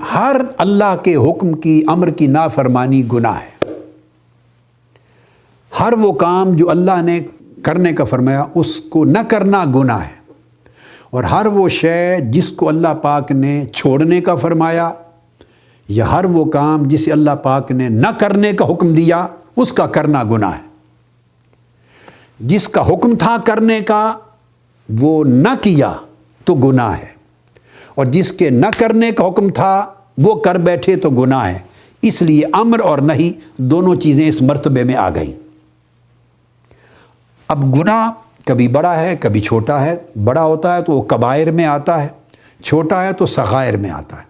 ہر اللہ کے حکم کی امر کی نافرمانی گناہ ہے۔ ہر وہ کام جو اللہ نے کرنے کا فرمایا اس کو نہ کرنا گناہ ہے، اور ہر وہ شے جس کو اللہ پاک نے چھوڑنے کا فرمایا یا ہر وہ کام جسے اللہ پاک نے نہ کرنے کا حکم دیا اس کا کرنا گناہ ہے۔ جس کا حکم تھا کرنے کا وہ نہ کیا تو گناہ ہے، اور جس کے نہ کرنے کا حکم تھا وہ کر بیٹھے تو گناہ ہے۔ اس لیے امر اور نہی دونوں چیزیں اس مرتبے میں آ گئیں۔ اب گناہ کبھی بڑا ہے کبھی چھوٹا ہے، بڑا ہوتا ہے تو وہ کبائر میں آتا ہے، چھوٹا ہے تو صغائر میں آتا ہے۔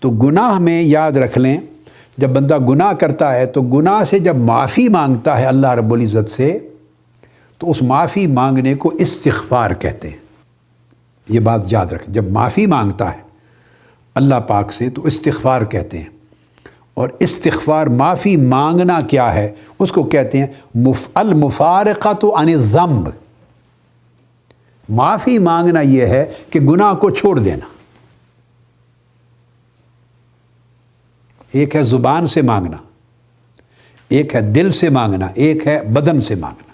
تو گناہ میں یاد رکھ لیں، جب بندہ گناہ کرتا ہے تو گناہ سے جب معافی مانگتا ہے اللہ رب العزت سے تو اس معافی مانگنے کو استغفار کہتے ہیں۔ یہ بات یاد رکھ، جب معافی مانگتا ہے اللہ پاک سے تو استغفار کہتے ہیں، اور استغفار معافی مانگنا کیا ہے اس کو کہتے ہیں المفارقۃ عن الذنب۔ معافی مانگنا یہ ہے کہ گناہ کو چھوڑ دینا۔ ایک ہے زبان سے مانگنا، ایک ہے دل سے مانگنا، ایک ہے بدن سے مانگنا۔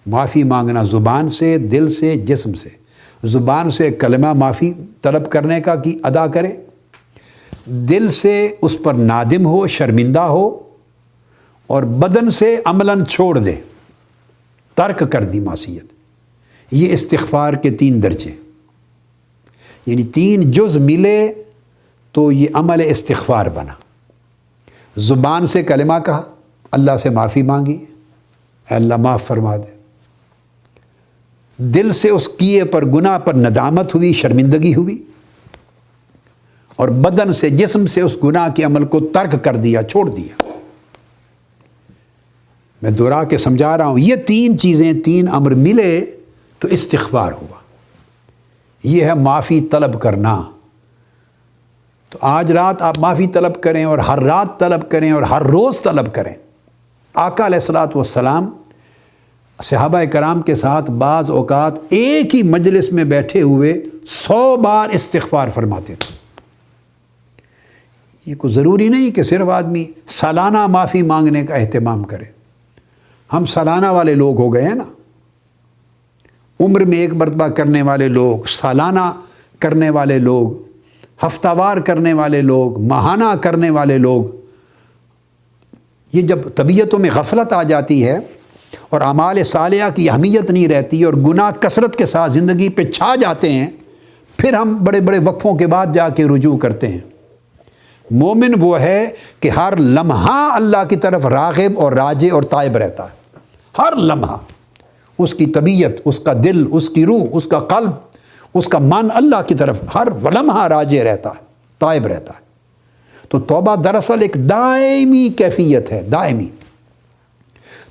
معافی مانگنا زبان سے، دل سے، جسم سے۔ زبان سے کلمہ معافی طلب کرنے کا کی ادا کرے، دل سے اس پر نادم ہو، شرمندہ ہو، اور بدن سے عملاً چھوڑ دے، ترک کر دی معصیت۔ یہ استغفار کے 3 درجے، یعنی 3 جز ملے تو یہ عمل استغفار بنا۔ زبان سے کلمہ کہا، اللہ سے معافی مانگی، اے اللہ معاف فرما دے۔ دل سے اس کیے پر گناہ پر ندامت ہوئی، شرمندگی ہوئی، اور بدن سے، جسم سے اس گناہ کے عمل کو ترک کر دیا، چھوڑ دیا۔ میں دہرا کے سمجھا رہا ہوں، یہ 3 چیزیں، 3 امر ملے تو استغفار ہوا۔ یہ ہے معافی طلب کرنا۔ تو آج رات آپ معافی طلب کریں، اور ہر رات طلب کریں، اور ہر روز طلب کریں۔ آقا علیہ الصلوۃ والسلام صحابہ کرام کے ساتھ بعض اوقات ایک ہی مجلس میں بیٹھے ہوئے 100 بار استغفار فرماتے تھے۔ یہ کوئی ضروری نہیں کہ صرف آدمی سالانہ معافی مانگنے کا اہتمام کرے۔ ہم سالانہ والے لوگ ہو گئے ہیں نا، عمر میں ایک مرتبہ کرنے والے لوگ، سالانہ کرنے والے لوگ، ہفتہ وار کرنے والے لوگ، ماہانہ کرنے والے لوگ۔ یہ جب طبیعتوں میں غفلت آ جاتی ہے اور اعمال صالحہ کی اہمیت نہیں رہتی اور گناہ کثرت کے ساتھ زندگی پہ چھا جاتے ہیں، پھر ہم بڑے بڑے وقفوں کے بعد جا کے رجوع کرتے ہیں۔ مومن وہ ہے کہ ہر لمحہ اللہ کی طرف راغب اور راجع اور تائب رہتا ہے۔ ہر لمحہ اس کی طبیعت، اس کا دل، اس کی روح، اس کا قلب، اس کا من اللہ کی طرف ہر لمحہ راجع رہتا ہے، تائب رہتا ہے۔ تو توبہ دراصل ایک دائمی کیفیت ہے، دائمی۔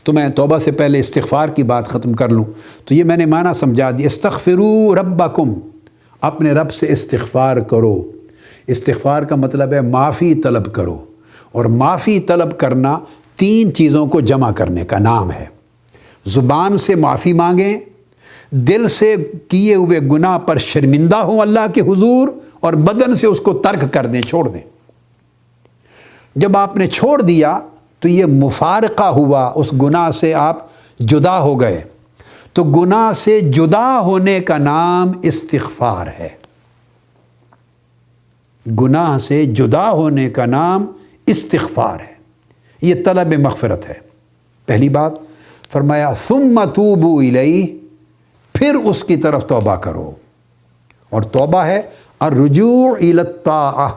تو میں توبہ سے پہلے استغفار کی بات ختم کر لوں تو یہ میں نے معنی سمجھا دی، استغفروا ربکم، اپنے رب سے استغفار کرو۔ استغفار کا مطلب ہے معافی طلب کرو، اور معافی طلب کرنا 3 چیزوں کو جمع کرنے کا نام ہے۔ زبان سے معافی مانگیں، دل سے کیے ہوئے گناہ پر شرمندہ ہوں اللہ کے حضور، اور بدن سے اس کو ترک کر دیں، چھوڑ دیں۔ جب آپ نے چھوڑ دیا تو یہ مفارقہ ہوا، اس گناہ سے آپ جدا ہو گئے۔ تو گناہ سے جدا ہونے کا نام استغفار ہے۔ گناہ سے جدا ہونے کا نام استغفار ہے، یہ طلب مغفرت ہے۔ پہلی بات فرمایا ثم توبوا الیہ، پھر اس کی طرف توبہ کرو، اور توبہ ہے الرجوع الی الطاعہ،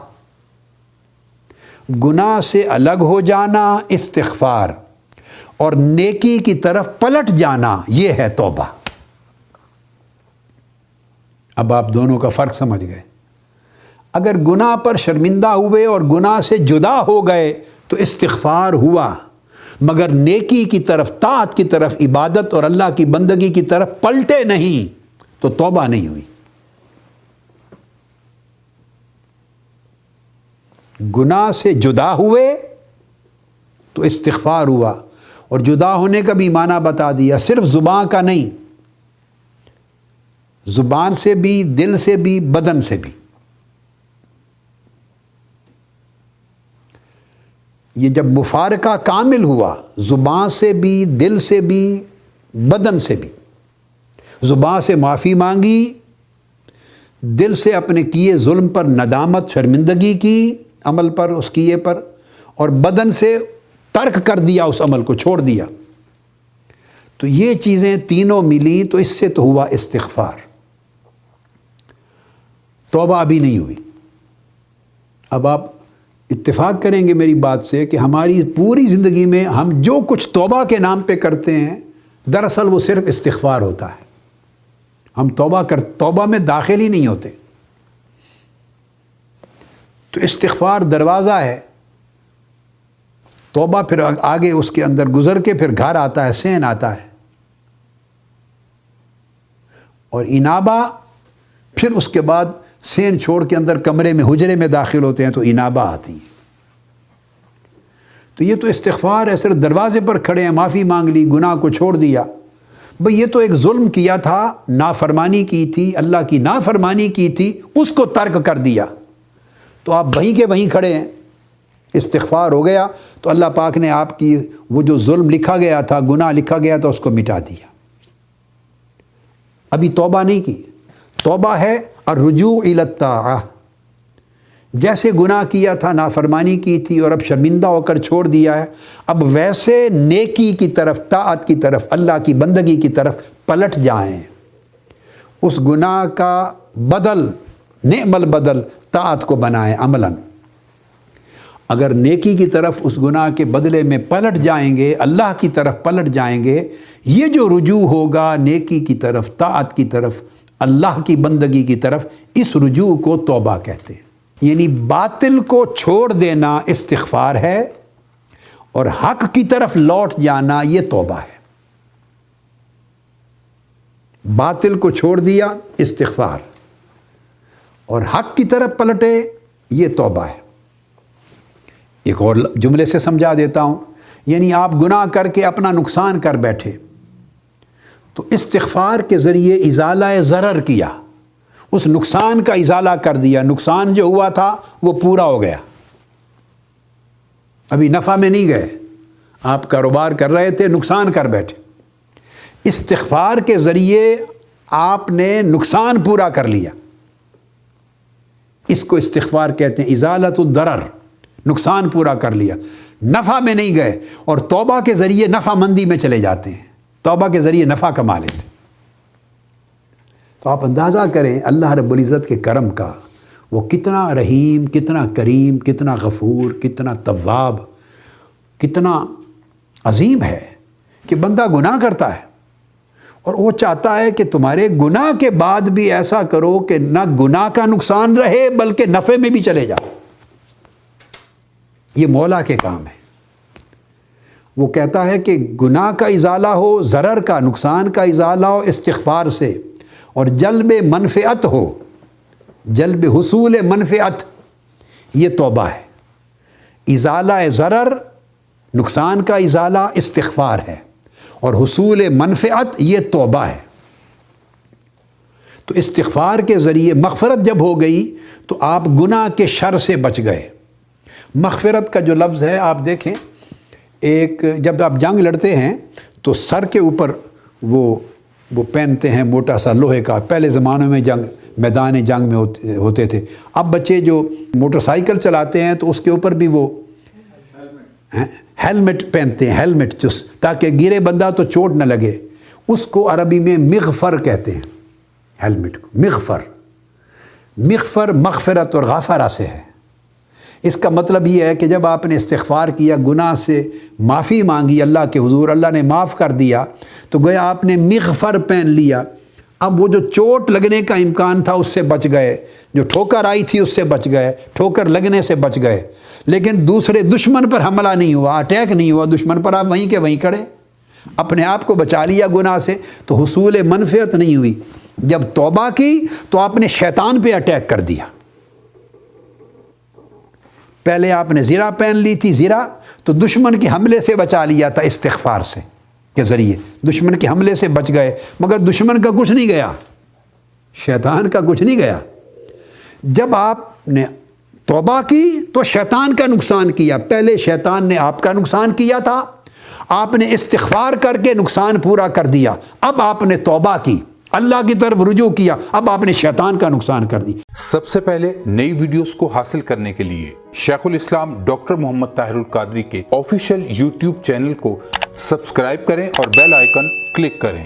گناہ سے الگ ہو جانا استغفار، اور نیکی کی طرف پلٹ جانا یہ ہے توبہ۔ اب آپ دونوں کا فرق سمجھ گئے۔ اگر گناہ پر شرمندہ ہوئے اور گناہ سے جدا ہو گئے تو استغفار ہوا، مگر نیکی کی طرف، طاعت کی طرف، عبادت اور اللہ کی بندگی کی طرف پلٹے نہیں تو توبہ نہیں ہوئی۔ گناہ سے جدا ہوئے تو استغفار ہوا، اور جدا ہونے کا بھی معنی بتا دیا، صرف زبان کا نہیں، زبان سے بھی، دل سے بھی، بدن سے بھی۔ یہ جب مفارقہ کامل ہوا، زبان سے بھی، دل سے بھی، بدن سے بھی، زبان سے معافی مانگی، دل سے اپنے کیے ظلم پر ندامت شرمندگی کی، عمل پر، اس کیے پر، اور بدن سے ترک کر دیا، اس عمل کو چھوڑ دیا، تو یہ چیزیں تینوں ملی، تو اس سے تو ہوا استغفار۔ توبہ ابھی نہیں ہوئی۔ اب آپ اتفاق کریں گے میری بات سے کہ ہماری پوری زندگی میں ہم جو کچھ توبہ کے نام پہ کرتے ہیں، دراصل وہ صرف استغفار ہوتا ہے۔ ہم توبہ میں داخل ہی نہیں ہوتے۔ تو استغفار دروازہ ہے، توبہ پھر آگے اس کے اندر گزر کے پھر گھر آتا ہے، سین آتا ہے، اور انابہ پھر اس کے بعد سین چھوڑ کے اندر کمرے میں، حجرے میں داخل ہوتے ہیں تو انابہ آتی ہے۔ تو یہ تو استغفار ہے، صرف دروازے پر کھڑے ہیں، معافی مانگ لی، گناہ کو چھوڑ دیا۔ بھئی یہ تو ایک ظلم کیا تھا، نافرمانی کی تھی، اللہ کی نافرمانی کی تھی، اس کو ترک کر دیا، تو آپ وہیں کے وہیں کھڑے ہیں، استغفار ہو گیا، تو اللہ پاک نے آپ کی وہ جو ظلم لکھا گیا تھا، گناہ لکھا گیا تھا، اس کو مٹا دیا۔ ابھی توبہ نہیں کی۔ توبہ ہے الرجوع الی الطاعہ، جیسے گناہ کیا تھا، نافرمانی کی تھی، اور اب شرمندہ ہو کر چھوڑ دیا ہے، اب ویسے نیکی کی طرف، طاعت کی طرف، اللہ کی بندگی کی طرف پلٹ جائیں۔ اس گناہ کا بدل، نعم البدل، طاعت کو بنائیں عملاً۔ اگر نیکی کی طرف اس گناہ کے بدلے میں پلٹ جائیں گے، اللہ کی طرف پلٹ جائیں گے، یہ جو رجوع ہوگا نیکی کی طرف، طاعت کی طرف، اللہ کی بندگی کی طرف، اس رجوع کو توبہ کہتے ہیں۔ یعنی باطل کو چھوڑ دینا استغفار ہے، اور حق کی طرف لوٹ جانا یہ توبہ ہے۔ باطل کو چھوڑ دیا استغفار، اور حق کی طرف پلٹے یہ توبہ ہے۔ ایک اور جملے سے سمجھا دیتا ہوں، یعنی آپ گناہ کر کے اپنا نقصان کر بیٹھے، تو استغفار کے ذریعے ازالہ ضرر کیا، اس نقصان کا ازالہ کر دیا، نقصان جو ہوا تھا وہ پورا ہو گیا، ابھی نفع میں نہیں گئے، آپ کاروبار کر رہے تھے، نقصان کر بیٹھے، استغفار کے ذریعے آپ نے نقصان پورا کر لیا، اس کو استغفار کہتے ہیں، ازالۃ الضرر، نقصان پورا کر لیا، نفع میں نہیں گئے، اور توبہ کے ذریعے نفع مندی میں چلے جاتے ہیں، توبہ کے ذریعے نفع کما لیتے ہیں۔ تو آپ اندازہ کریں اللہ رب العزت کے کرم کا، وہ کتنا رحیم، کتنا کریم، کتنا غفور، کتنا تواب، کتنا عظیم ہے کہ بندہ گناہ کرتا ہے، اور وہ چاہتا ہے کہ تمہارے گناہ کے بعد بھی ایسا کرو کہ نہ گناہ کا نقصان رہے بلکہ نفع میں بھی چلے جاؤ۔ یہ مولا کے کام ہے۔ وہ کہتا ہے کہ گناہ کا ازالہ ہو، ضرر کا، نقصان کا ازالہ ہو استغفار سے، اور جلب منفعت ہو، جلب حصول منفعت، یہ توبہ ہے۔ ازالہ ضرر، نقصان کا ازالہ استغفار ہے، اور حصول منفعت یہ توبہ ہے۔ تو استغفار کے ذریعے مغفرت جب ہو گئی تو آپ گناہ کے شر سے بچ گئے۔ مغفرت کا جو لفظ ہے آپ دیکھیں، ایک جب آپ جنگ لڑتے ہیں تو سر کے اوپر وہ پہنتے ہیں موٹا سا لوہے کا، پہلے زمانوں میں میدان جنگ میں ہوتے تھے۔ اب بچے جو موٹر سائیکل چلاتے ہیں تو اس کے اوپر بھی وہ ہیلمٹ پہنتے ہیں، ہیلمٹ، تاکہ گرے بندہ تو چوٹ نہ لگے، اس کو عربی میں مغفر کہتے ہیں، ہیلمٹ کو مغفر۔ مغفر مغفرت اور غافرہ سے ہے۔ اس کا مطلب یہ ہے کہ جب آپ نے استغفار کیا، گناہ سے معافی مانگی اللہ کے حضور، اللہ نے معاف کر دیا، تو گویا آپ نے مغفر پہن لیا۔ اب وہ جو چوٹ لگنے کا امکان تھا اس سے بچ گئے، جو ٹھوکر آئی تھی اس سے بچ گئے، ٹھوکر لگنے سے بچ گئے، لیکن دوسرے دشمن پر حملہ نہیں ہوا، اٹیک نہیں ہوا دشمن پر، آپ وہیں کے وہیں کھڑے، اپنے آپ کو بچا لیا گناہ سے، تو حصول منفعت نہیں ہوئی۔ جب توبہ کی تو آپ نے شیطان پہ اٹیک کر دیا۔ پہلے آپ نے زرہ پہن لی تھی، زرہ تو دشمن کے حملے سے بچا لیا تھا استغفار سے کے ذریعے، دشمن کے حملے سے بچ گئے، مگر دشمن کا کچھ نہیں گیا، شیطان کا کچھ نہیں گیا۔ جب آپ نے توبہ کی تو شیطان کا نقصان کیا، پہلے شیطان نے آپ کا نقصان کیا تھا، آپ نے استغفار کر کے نقصان پورا کر دیا، اب آپ نے توبہ کی، اللہ کی طرف رجوع کیا، اب آپ نے شیطان کا نقصان کر دی۔ سب سے پہلے نئی ویڈیوز کو حاصل کرنے کے لیے شیخ الاسلام ڈاکٹر محمد طاہر القادری کے آفیشیل یوٹیوب چینل کو سبسکرائب کریں اور بیل آئیکن کلک کریں۔